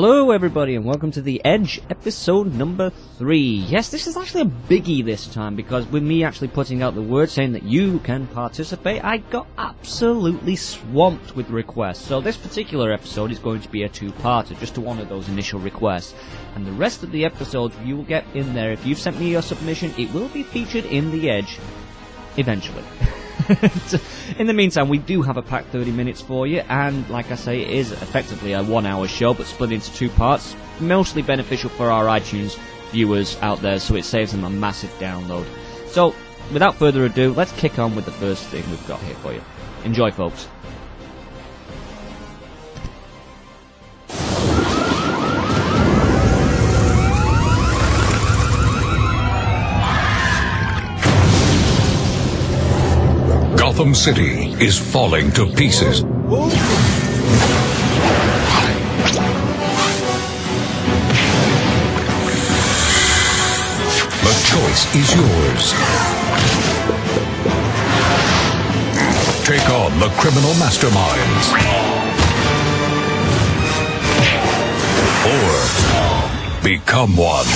Hello everybody and welcome to the Edge episode number 3. Yes, this is actually a biggie this time because with me actually putting out the word saying that you can participate, I got absolutely swamped with requests. So this particular episode is going to be a two-parter, just to one of those initial requests. And the rest of the episodes you will get in there. If you've sent me your submission, it will be featured in the Edge eventually. In the meantime, we do have a packed 30 minutes for you, and like I say, it is effectively a 1 hour show but split into two parts, mostly beneficial for our iTunes viewers out there, so it saves them a massive download. So without further ado, let's kick on with the first thing we've got here for you. Enjoy, folks. Gotham City is falling to pieces. The choice is yours. Take on the criminal masterminds. Or become one.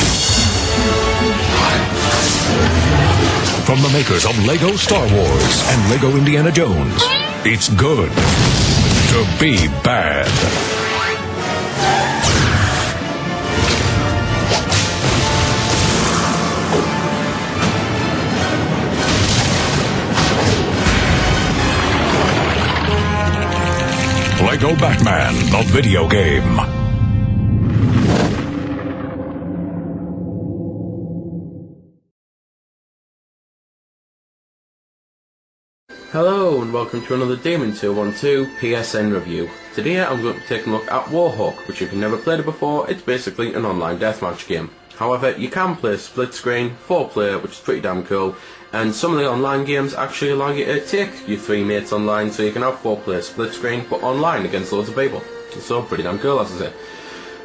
From the makers of LEGO Star Wars and LEGO Indiana Jones, it's good to be bad. LEGO Batman, the video game. Hello and welcome to another Demon 212 PSN review. Today I'm going to take a look at Warhawk, which if you've never played it before, it's basically an online deathmatch game. However, you can play split screen, 4-player, which is pretty damn cool, and some of the online games actually allow you to take your 3 mates online, so you can have 4-player split screen, but online against loads of people. So pretty damn cool, as I say.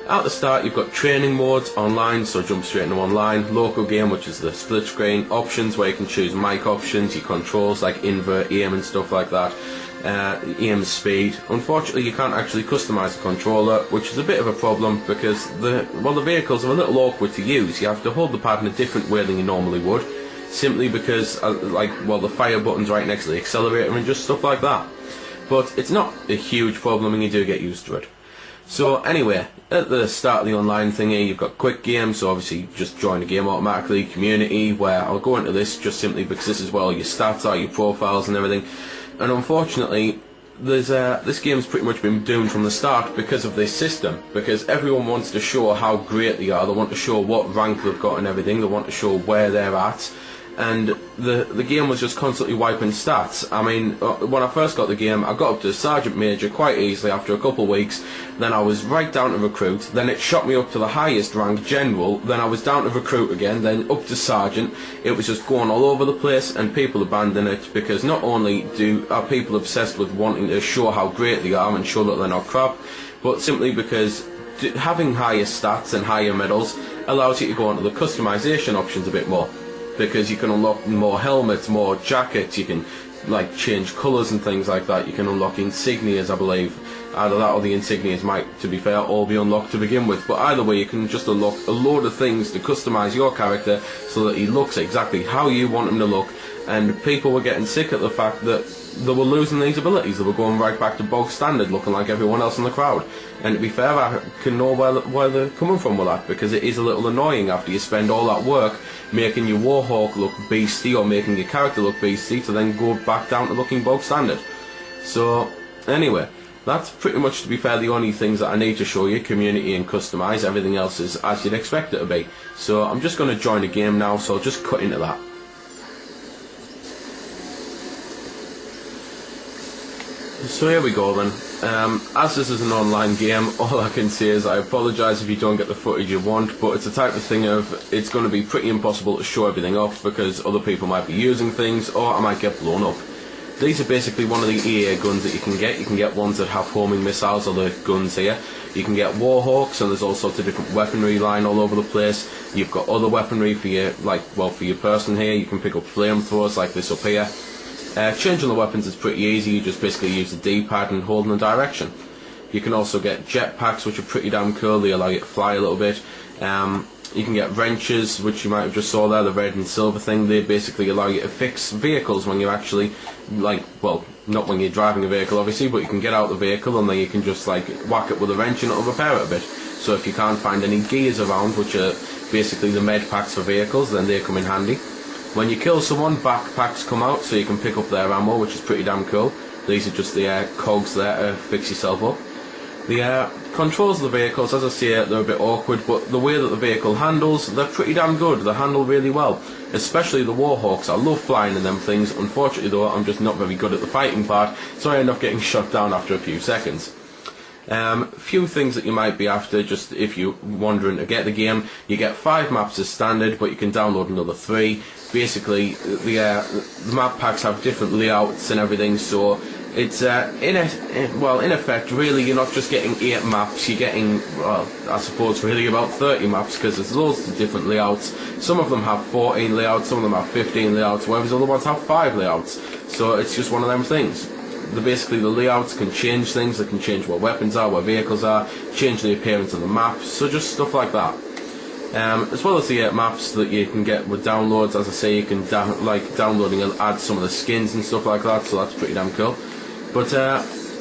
At the start you've got training modes, online, so jump straight into online, local game, which is the split screen, options where you can choose mic options, your controls like invert aim and stuff like that, aim speed. Unfortunately you can't actually customise the controller, which is a bit of a problem because the vehicles are a little awkward to use. You have to hold the pad in a different way than you normally would, simply because the fire button's right next to the accelerator and just stuff like that. But it's not a huge problem and you do get used to it. So anyway, at the start of the online thingy, you've got quick game, so obviously you just join the game automatically, community, where I'll go into this just simply because this is where all your stats are, your profiles and everything. And unfortunately, this game's pretty much been doomed from the start because of this system, because everyone wants to show how great they are, they want to show what rank they've got and everything, they want to show where they're at. And the game was just constantly wiping stats. I mean, when I first got the game, I got up to Sergeant Major quite easily after a couple of weeks, then I was right down to Recruit, then it shot me up to the highest rank, General, then I was down to Recruit again, then up to Sergeant. It was just going all over the place, and people abandon it because not only are people obsessed with wanting to show how great they are and show that they're not crap, but simply because having higher stats and higher medals allows you to go into the customization options a bit more. Because you can unlock more helmets, more jackets, you can change colours and things like that. You can unlock insignias, I believe. Either that or the insignias might, to be fair, all be unlocked to begin with. But either way, you can just unlock a load of things to customise your character so that he looks exactly how you want him to look. And people were getting sick at the fact that they were losing these abilities. They were going right back to bog standard, looking like everyone else in the crowd. And to be fair, I can know where they're coming from with that, because it is a little annoying after you spend all that work making your Warhawk look beastie or making your character look beastie to then go back down to looking bog standard. So anyway, that's pretty much, to be fair, the only things that I need to show you, community and customise. Everything else is as you'd expect it to be. So I'm just going to join the game now, so I'll just cut into that. So here we go then. As this is an online game, all I can say is I apologise if you don't get the footage you want, but it's the type of thing of it's going to be pretty impossible to show everything off because other people might be using things or I might get blown up. These are basically one of the EA guns that you can get. You can get ones that have homing missiles, or the guns here. You can get Warhawks, and there's all sorts of different weaponry lying all over the place. You've got other weaponry for your, for your person here. You can pick up flamethrowers like this up here. Changing the weapons is pretty easy. You just basically use the D-pad and hold in the direction. You can also get jetpacks, which are pretty damn cool. They allow you to fly a little bit. You can get wrenches, which you might have just saw there, the red and silver thing. They basically allow you to fix vehicles when you're actually, like, well, not when you're driving a vehicle obviously, but you can get out the vehicle and then you can just like whack it with a wrench and it'll repair it a bit. So if you can't find any gears around, which are basically the med packs for vehicles, then they come in handy. When you kill someone, backpacks come out so you can pick up their ammo, which is pretty damn cool. These are just the cogs there to fix yourself up. The controls of the vehicles, as I say, they're a bit awkward, but the way that the vehicle handles, they're pretty damn good. They handle really well, especially the Warhawks. I love flying in them things. Unfortunately though, I'm just not very good at the fighting part, so I end up getting shot down after a few seconds. Few things that you might be after, just if you're wondering to get the game. You get 5 maps as standard, but you can download another 3. Basically, the map packs have different layouts and everything, so it's in effect, really, you're not just getting 8 maps. You're getting, well, I suppose, really about 30 maps, because there's loads of different layouts. Some of them have 14 layouts, some of them have 15 layouts, whereas other ones have 5 layouts. So it's just one of them things. Basically, the layouts can change things. They can change where weapons are, where vehicles are, change the appearance of the maps, so just stuff like that. As well as the maps that you can get with downloads, as I say, you can downloading and add some of the skins and stuff like that, so that's pretty damn cool. But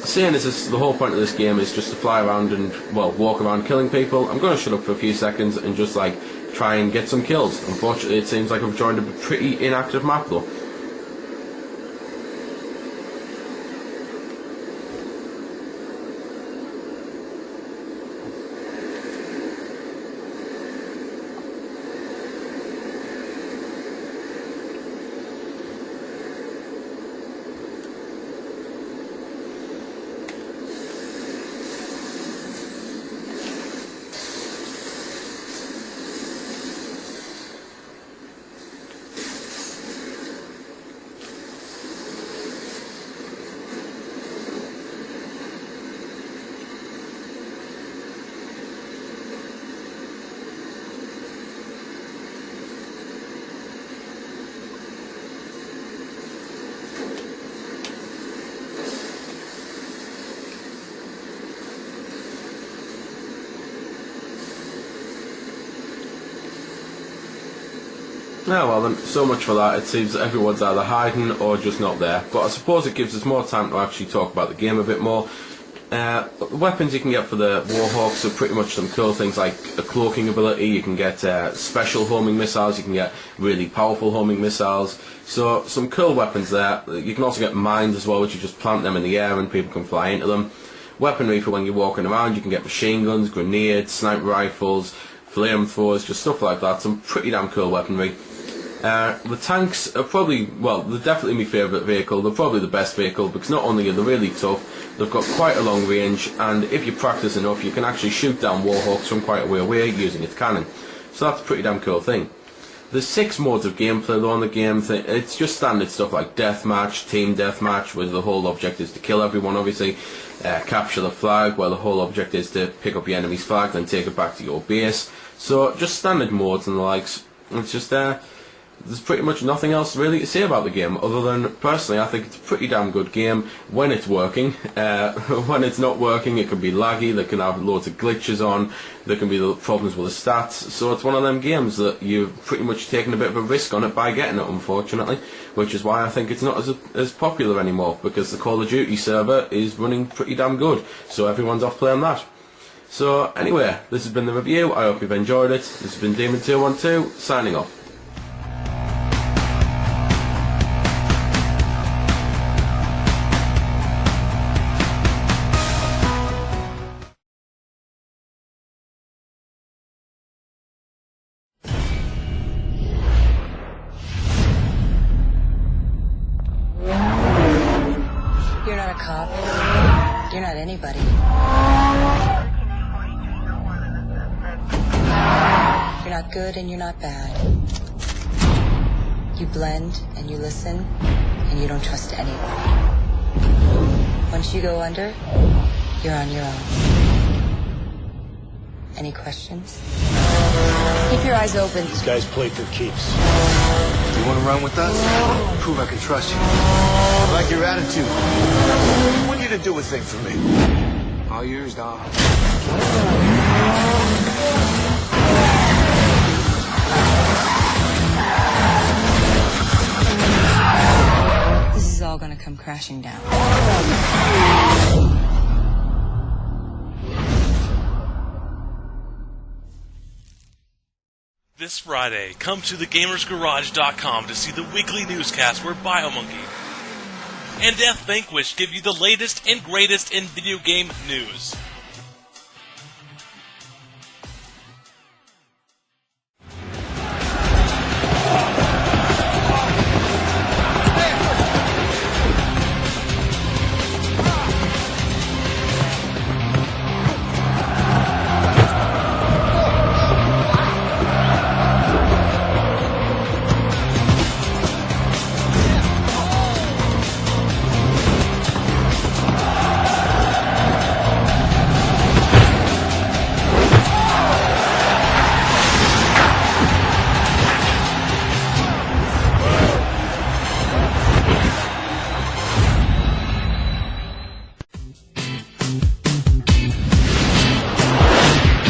seeing as the whole point of this game is just to fly around and, well, walk around killing people, I'm going to shut up for a few seconds and just like try and get some kills. Unfortunately, it seems like I've joined a pretty inactive map though. Yeah, well then, so much for that. It seems that everyone's either hiding or just not there. But I suppose it gives us more time to actually talk about the game a bit more. The weapons you can get for the Warhawks are pretty much some cool things like a cloaking ability. You can get special homing missiles. You can get really powerful homing missiles. So some cool weapons there. You can also get mines as well, which you just plant them in the air and people can fly into them. Weaponry for when you're walking around. You can get machine guns, grenades, sniper rifles, flamethrowers, just stuff like that. Some pretty damn cool weaponry. The tanks are probably, well, they're definitely my favourite vehicle. They're probably the best vehicle because not only are they really tough, they've got quite a long range, and if you practice enough, you can actually shoot down Warhawks from quite a way away using its cannon. So that's a pretty damn cool thing. There's 6 modes of gameplay though on the game. It's just standard stuff like deathmatch, team deathmatch, where the whole object is to kill everyone, obviously. Capture the flag, where the whole object is to pick up your enemy's flag, then take it back to your base. So just standard modes and the likes. It's just there's pretty much nothing else really to say about the game, other than, personally, I think it's a pretty damn good game when it's working. When it's not working, it can be laggy, there can have loads of glitches on, there can be problems with the stats, so it's one of them games that you've pretty much taken a bit of a risk on it by getting it, unfortunately, which is why I think it's not as popular anymore, because the Call of Duty server is running pretty damn good, so everyone's off playing that. So anyway, this has been the review. I hope you've enjoyed it. This has been Demon212, signing off. You're not a cop. You're not anybody. You're not good and you're not bad. You blend and you listen and you don't trust anyone. Once you go under, you're on your own. Any questions? Keep your eyes open. These guys play for keeps. You want to run with us? Prove I can trust you. I like your attitude. I want you to do a thing for me. All yours, dog. This is all gonna come crashing down. This Friday, come to thegamersgarage.com to see the weekly newscast where BioMonkey and Death Vanquish give you the latest and greatest in video game news.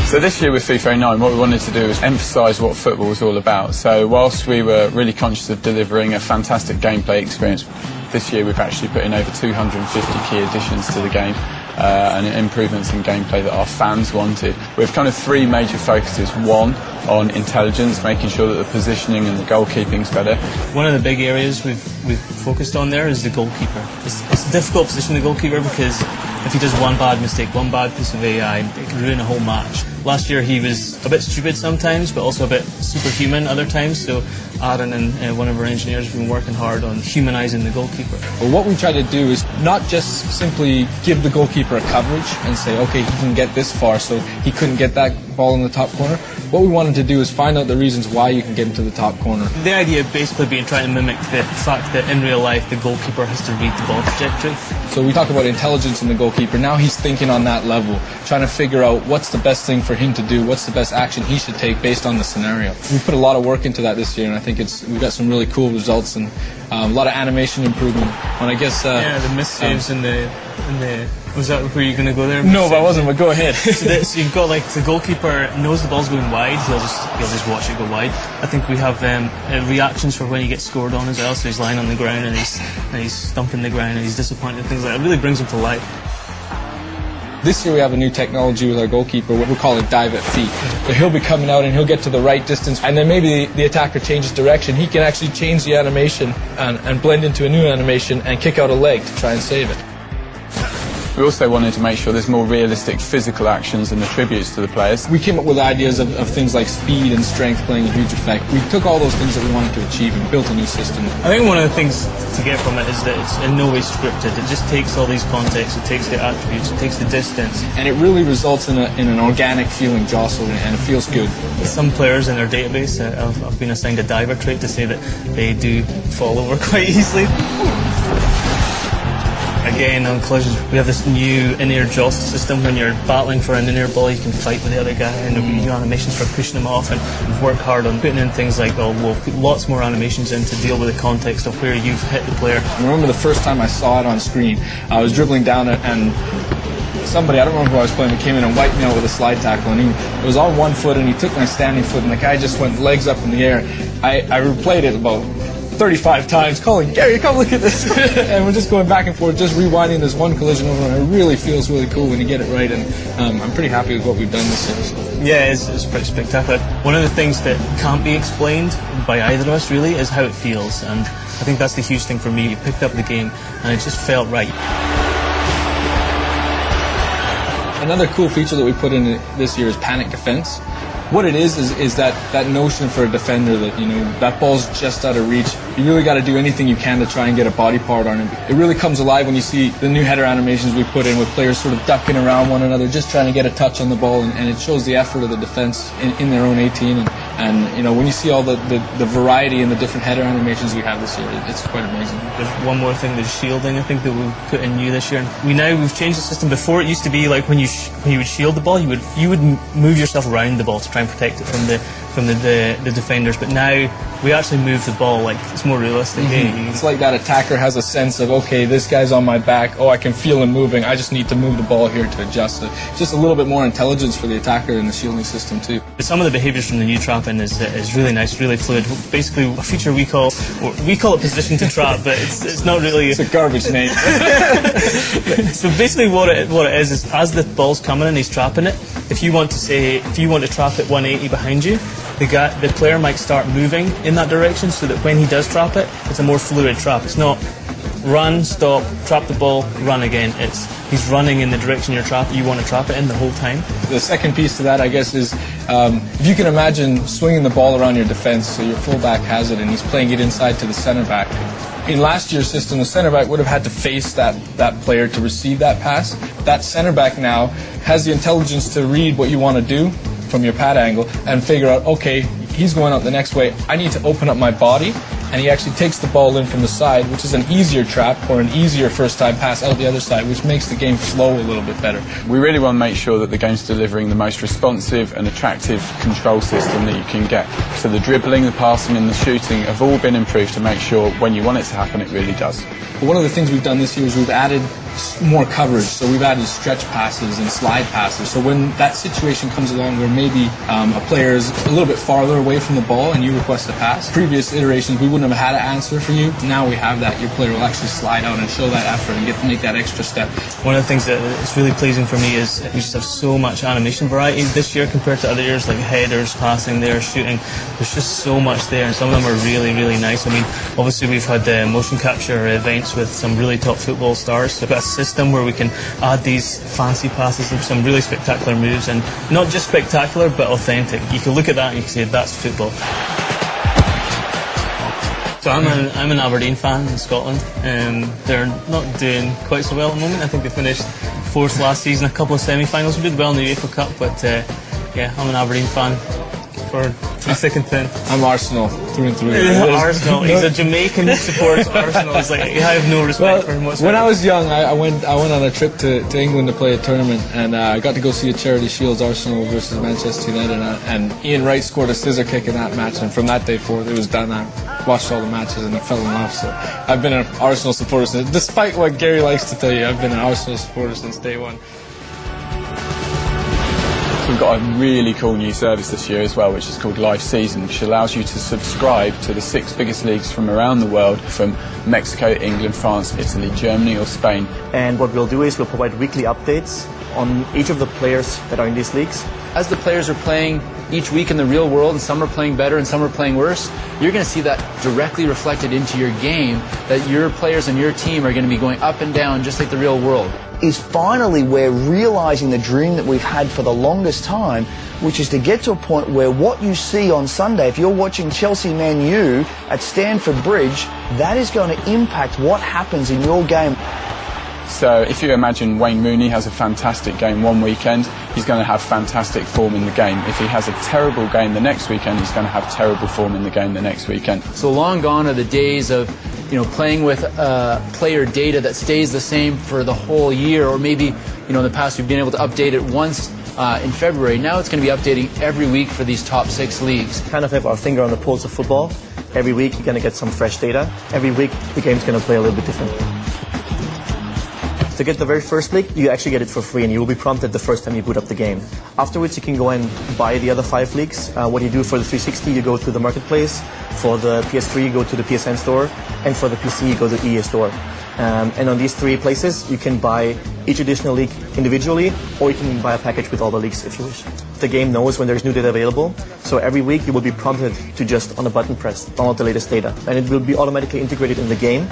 So this year with FIFA 09, what we wanted to do is emphasise what football was all about. So whilst we were really conscious of delivering a fantastic gameplay experience, this year we've actually put in over 250 key additions to the game and improvements in gameplay that our fans wanted. We have kind of three major focuses. One, on intelligence, making sure that the positioning and the goalkeeping is better. One of the big areas we've focused on there is the goalkeeper. It's a difficult position, the goalkeeper, because if he does one bad mistake, one bad piece of AI, it can ruin a whole match. Last year he was a bit stupid sometimes, but also a bit superhuman other times, so Aaron and one of our engineers have been working hard on humanising the goalkeeper. Well, what we try to do is not just simply give the goalkeeper a coverage and say, okay, he can get this far, so he couldn't get that ball in the top corner. What we wanted to do is find out the reasons why you can get into the top corner. The idea basically being trying to mimic the fact that in real life the goalkeeper has to read the ball trajectory. So we talk about intelligence in the goalkeeper. Now he's thinking on that level, trying to figure out what's the best thing for him to do, what's the best action he should take based on the scenario. We put a lot of work into that this year, and I think we've got some really cool results and a lot of animation improvement. And I guess the miss saves in the was that where you're going to go there? No, but I wasn't. But go ahead. So you've got like the goalkeeper knows the ball's going wide. He'll just watch it go wide. I think we have reactions for when he gets scored on as well. So he's lying on the ground and he's stumping the ground and he's disappointed and things like that. It really brings him to life. This year we have a new technology with our goalkeeper, what we call it dive at feet. So he'll be coming out and he'll get to the right distance, and then maybe the attacker changes direction. He can actually change the animation and blend into a new animation and kick out a leg to try and save it. We also wanted to make sure there's more realistic physical actions and attributes to the players. We came up with ideas of things like speed and strength playing a huge effect. We took all those things that we wanted to achieve and built a new system. I think one of the things to get from it is that it's in no way scripted. It just takes all these contexts, it takes the attributes, it takes the distance. And it really results in an organic feeling jostle, and it feels good. Some players in their database have been assigned a diver trait to say that they do fall over quite easily. Again, on collisions, we have this new in-air jostle system. When you're battling for an in-air ball, you can fight with the other guy, and there'll be new animations for pushing them off. And we've worked hard on putting in things like, we'll put lots more animations in to deal with the context of where you've hit the player. I remember the first time I saw it on screen, I was dribbling down it, and somebody, I don't remember who I was playing, but came in and wiped me out with a slide tackle, and it was on one foot, and he took my standing foot, and the guy just went legs up in the air. I replayed it about 35 times, calling, Gary, come look at this. And we're just going back and forth, just rewinding this one collision over, and it really feels really cool when you get it right, and I'm pretty happy with what we've done this year. So. Yeah, it's pretty spectacular. One of the things that can't be explained by either of us, really, is how it feels, and I think that's the huge thing for me. You picked up the game, and it just felt right. Another cool feature that we put in this year is panic defense. What it is that notion for a defender that, that ball's just out of reach. You really got to do anything you can to try and get a body part on it. It really comes alive when you see the new header animations we put in with players sort of ducking around one another, just trying to get a touch on the ball, and it shows the effort of the defense in their own 18. And when you see all the variety and the different header animations we have this year, it's quite amazing. There's one more thing, there's shielding, I think, that we've put in new this year. We've changed the system. Before, it used to be like when you would shield the ball, you would move yourself around the ball to try and protect it from from the defenders, but now we actually move the ball, like it's more realistic. It's like that attacker has a sense of, okay, this guy's on my back, I can feel him moving, I just need to move the ball here to adjust it. Just a little bit more intelligence for the attacker in the shielding system too. Some of the behaviours from the new trapping is really nice, really fluid. Basically a feature we call it position to trap, but it's not really. It's a garbage name. So basically what it is as the ball's coming and he's trapping it, if you want to trap it 180 behind you, the player might start moving in that direction so that when he does trap it, it's a more fluid trap. It's not run, stop, trap the ball, run again. He's running in the direction you want to trap it in the whole time. The second piece to that, I guess, is if you can imagine swinging the ball around your defense, so your fullback has it and he's playing it inside to the center back. In last year's system, the center back would have had to face that player to receive that pass. That center back now has the intelligence to read what you want to do from your pad angle and figure out, okay, he's going out the next way, I need to open up my body, and he actually takes the ball in from the side, which is an easier trap or an easier first time pass out the other side, which makes the game flow a little bit better. We really want to make sure that the game's delivering the most responsive and attractive control system that you can get. So the dribbling, the passing and the shooting have all been improved to make sure when you want it to happen, it really does. But one of the things we've done this year is we've added more coverage, so we've added stretch passes and slide passes. So when that situation comes along where maybe a player is a little bit farther away from the ball and you request a pass, previous iterations we wouldn't have had an answer for you. Now we have that. Your player will actually slide out and show that effort and get to make that extra step. One of the things that is really pleasing for me is we just have so much animation variety this year compared to other years, like headers, passing there, shooting. There's just so much there, and some of them are really, really nice. I mean, obviously we've had motion capture events with some really top football stars. We've got a system where we can add these fancy passes and some really spectacular moves, and not just spectacular but authentic. You can look at that and you can say that's football. So I'm an Aberdeen fan in Scotland. They're not doing quite so well at the moment. I think they finished 4th last season, a couple of semi-finals. We did well in the UEFA Cup, but yeah, I'm an Aberdeen fan for thick and thin. I'm Arsenal through and through. Arsenal. He's a Jamaican who supports Arsenal. It's like I have no respect for him whatsoever. When I was young, I went on a trip to England to play a tournament, and I got to go see a Charity Shields, Arsenal versus Manchester United, and Ian Wright scored a scissor kick in that match, and from that day forward it was done. I watched all the matches and I fell in love. So I've been an Arsenal supporter since, despite what Gary likes to tell you, I've been an Arsenal supporter since day one. We've got a really cool new service this year as well, which is called Live Season, which allows you to subscribe to the 6 biggest leagues from around the world, from Mexico, England, France, Italy, Germany or Spain. And what we'll do is we'll provide weekly updates on each of the players that are in these leagues. As the players are playing each week in the real world, and some are playing better and some are playing worse, you're going to see that directly reflected into your game, that your players and your team are going to be going up and down just like the real world. Is finally we're realising the dream that we've had for the longest time, which is to get to a point where what you see on Sunday, if you're watching Chelsea Man U at Stamford Bridge, that is going to impact what happens in your game. So if you imagine Wayne Mooney has a fantastic game one weekend, he's going to have fantastic form in the game. If he has a terrible game the next weekend, he's going to have terrible form in the game the next weekend. So long gone are the days of playing with player data that stays the same for the whole year, or maybe in the past we've been able to update it once in February. Now it's going to be updating every week for these top 6 leagues. Kind of have our finger on the pulse of football. Every week you're going to get some fresh data. Every week the game's going to play a little bit different. To get the very first league, you actually get it for free, and you will be prompted the first time you boot up the game. Afterwards, you can go and buy the other 5 leagues. What you do for the 360, you go to the marketplace. For the PS3, you go to the PSN store. And for the PC, you go to the EA store. And on these 3 places, you can buy each additional league individually, or you can buy a package with all the leagues if you wish. The game knows when there's new data available, so every week you will be prompted to just, on a button press, download the latest data. And it will be automatically integrated in the game.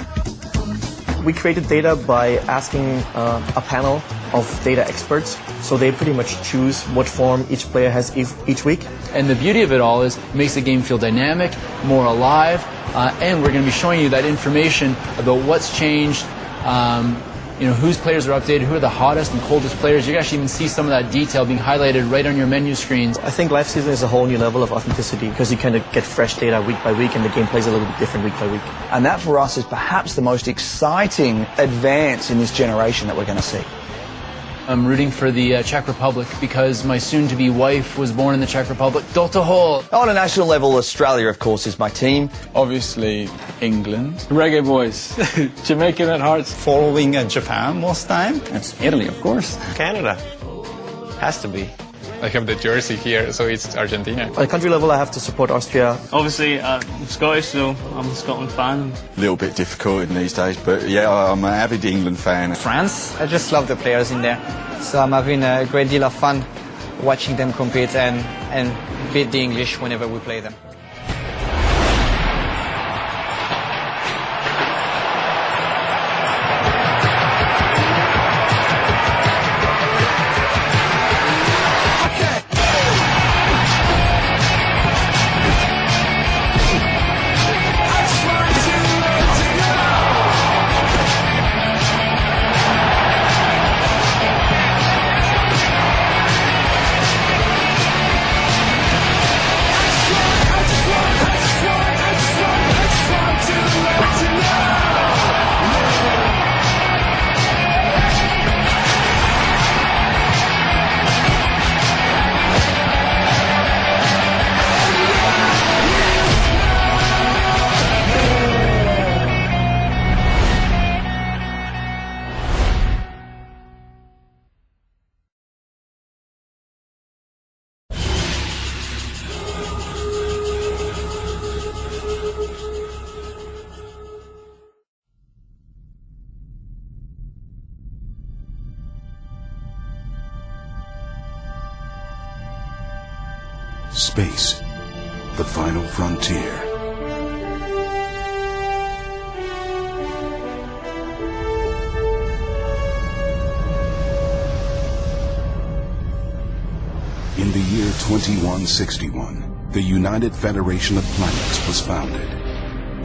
We created data by asking a panel of data experts, so they pretty much choose what form each player has each week. And the beauty of it all is it makes the game feel dynamic, more alive, and we're going to be showing you that information about what's changed, whose players are updated, who are the hottest and coldest players. You can actually even see some of that detail being highlighted right on your menu screens. I think Live Season is a whole new level of authenticity because you kind of get fresh data week by week, and the game plays a little bit different week by week. And that for us is perhaps the most exciting advance in this generation that we're going to see. I'm rooting for the Czech Republic because my soon-to-be wife was born in the Czech Republic. Dota Hall! On a national level, Australia, of course, is my team. Obviously, England. Reggae boys. Jamaican at heart. Following Japan most time. It's Italy, of course. Canada. Has to be. I have the jersey here, so it's Argentina. At country level, I have to support Austria. Obviously, I'm Scottish, so I'm a Scotland fan. A little bit difficult in these days, but yeah, I'm an avid England fan. France. I just love the players in there. So I'm having a great deal of fun watching them compete and beat the English whenever we play them. Space, the final frontier. In the year 2161, the United Federation of Planets was founded.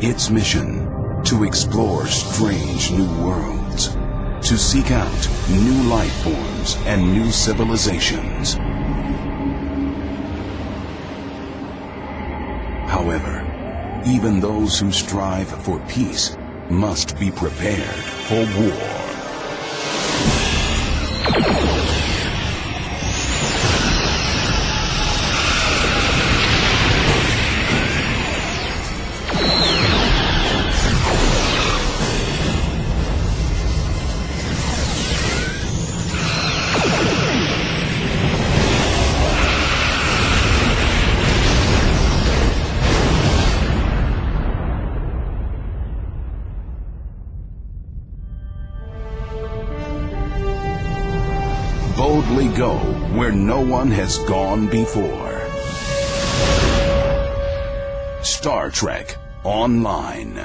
Its mission, to explore strange new worlds, to seek out new life forms and new civilizations. However, even those who strive for peace must be prepared for war. Boldly go where no one has gone before. Star Trek Online.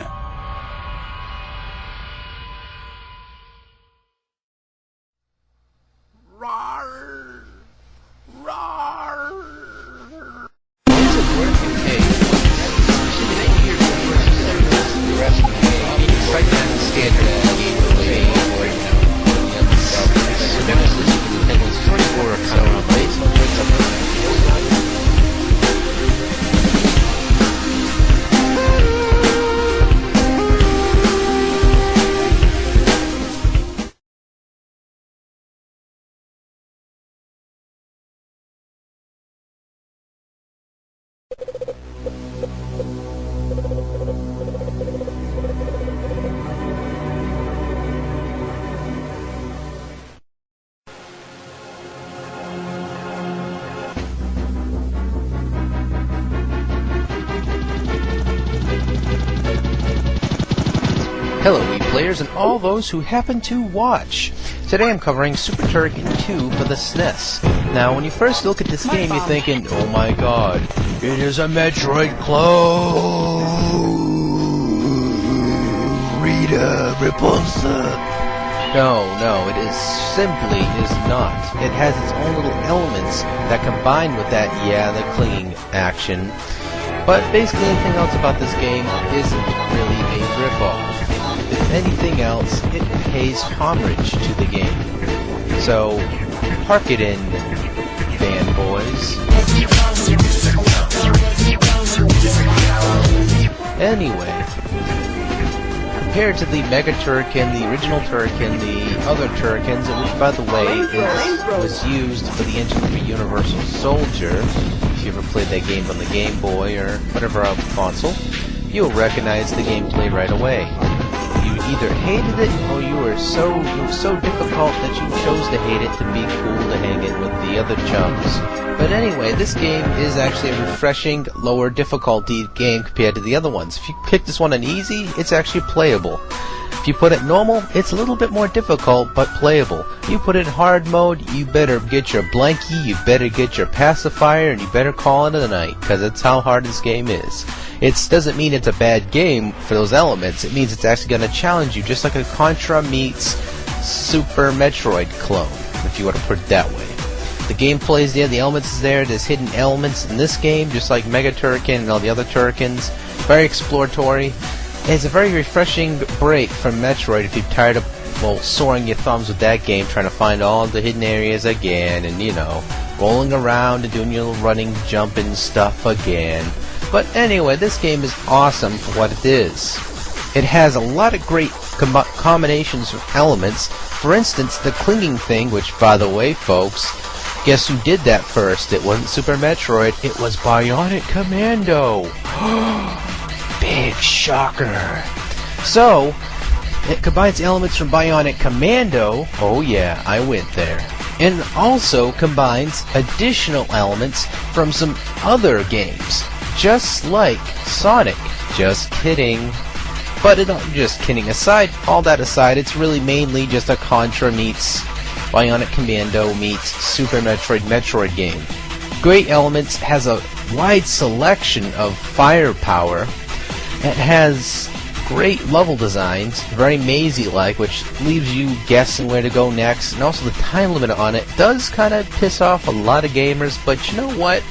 Hello, Wii players and all those who happen to watch. Today I'm covering Super Turrican 2 for the SNES. Now, when you first look at this game, you're thinking, oh my god, it is a Metroid clone! Rita Repulsa! No, it simply is not. It has its own little elements that combine with that, the clinging action. But basically anything else about this game isn't really a ripoff. If anything else, it pays homage to the game. So, park it in, fanboys. Anyway, compared to the Mega Turrican, the original Turrican, the other Turricans, which, by the way, was used for the engine for Universal Soldier. If you ever played that game on the Game Boy or whatever console, you'll recognize the gameplay right away. You either hated it or it was so difficult that you chose to hate it to be cool to hang in with the other chums. But anyway, this game is actually a refreshing, lower difficulty game compared to the other ones. If you pick this one on easy, it's actually playable. If you put it normal, it's a little bit more difficult, but playable. You put it in hard mode, you better get your blankie, you better get your pacifier, and you better call it a night, because that's how hard this game is. It doesn't mean it's a bad game for those elements. It means it's actually going to challenge you, just like a Contra meets Super Metroid clone, if you want to put it that way. The gameplay is there, the elements is there, there's hidden elements in this game, just like Mega Turrican and all the other Turricans. Very exploratory. It's a very refreshing break from Metroid if you're tired of, well, soaring your thumbs with that game, trying to find all the hidden areas again, and, you know, rolling around and doing your little running, jumping stuff again. But anyway, this game is awesome for what it is. It has a lot of great combinations of elements. For instance, the clinging thing, which, by the way, folks, guess who did that first? It wasn't Super Metroid, it was Bionic Commando. Big shocker. So, it combines elements from Bionic Commando, oh yeah, I went there, and also combines additional elements from some other games, just like Sonic. Just kidding. But just kidding aside, all that aside, it's really mainly just a Contra meets Bionic Commando meets Super Metroid game. Great elements, has a wide selection of firepower. It has great level designs, very mazy-like, which leaves you guessing where to go next, and also the time limit on it does kind of piss off a lot of gamers, but you know what?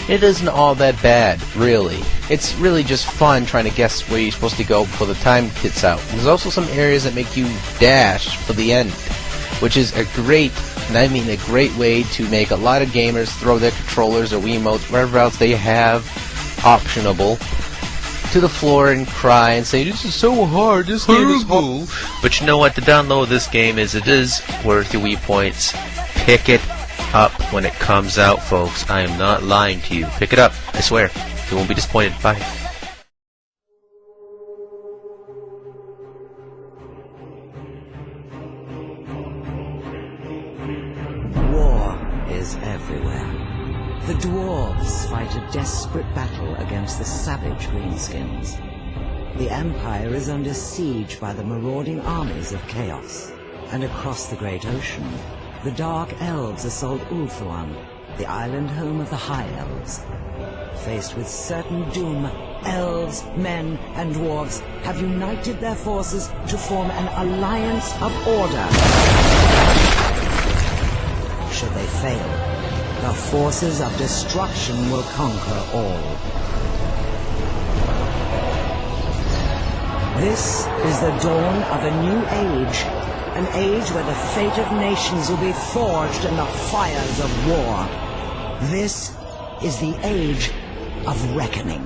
It isn't all that bad, really. It's really just fun trying to guess where you're supposed to go before the time gets out. There's also some areas that make you dash for the end, which is a great, and I mean a great way to make a lot of gamers throw their controllers or Wiimotes, whatever else they have, optionable, to the floor and cry and say, "This is so hard, this game is hard." But you know what? The download of this game is, it is worth your Wii points. Pick it up when it comes out, folks. I am not lying to you. Pick it up. I swear. You won't be disappointed. Bye. War is everywhere. The dwarves fight a desperate battle against the savage greenskins. The Empire is under siege by the marauding armies of chaos. And across the great ocean, the Dark Elves assault Ulthuan, the island home of the High Elves. Faced with certain doom, elves, men, and dwarves have united their forces to form an alliance of order. Should they fail, the forces of destruction will conquer all. This is the dawn of a new age, an age where the fate of nations will be forged in the fires of war. This is the age of reckoning.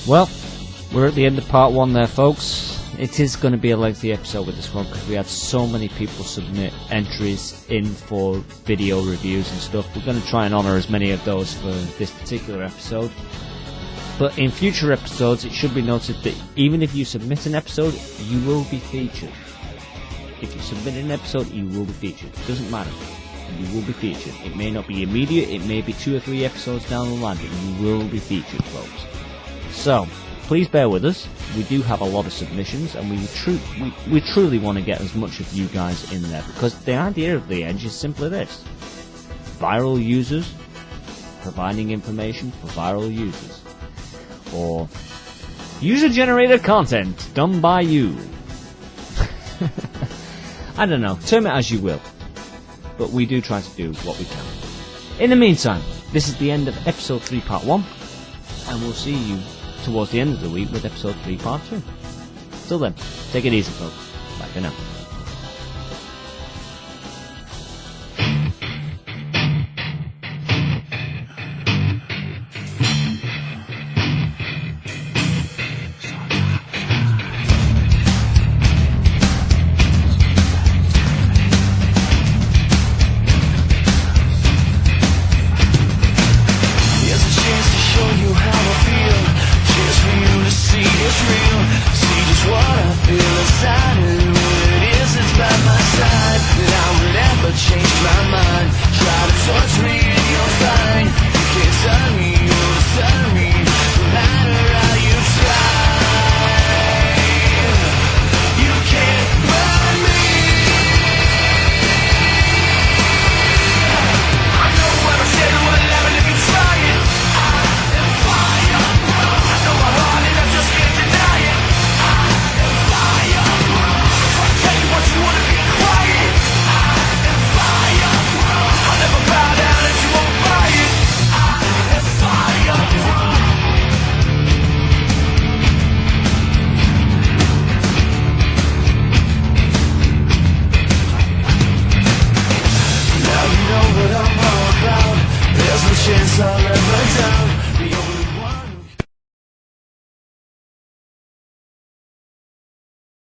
Well, we're at the end of part 1 there, folks. It is going to be a lengthy episode with this one because we had so many people submit entries in for video reviews and stuff. We're going to try and honour as many of those for this particular episode. But in future episodes, it should be noted that even if you submit an episode, you will be featured. If you submit an episode, you will be featured. It doesn't matter. You will be featured. It may not be immediate, it may be 2 or 3 episodes down the line, but you will be featured, folks. So, please bear with us. We do have a lot of submissions, and we truly want to get as much of you guys in there, because the idea of the Edge is simply this. Viral users providing information for viral users. Or user-generated content done by you. I don't know. Term it as you will. But we do try to do what we can. In the meantime, this is the end of episode 3 part 1, and we'll see you towards the end of the week with episode 3 part 2. Till then, take it easy, folks. Bye for now.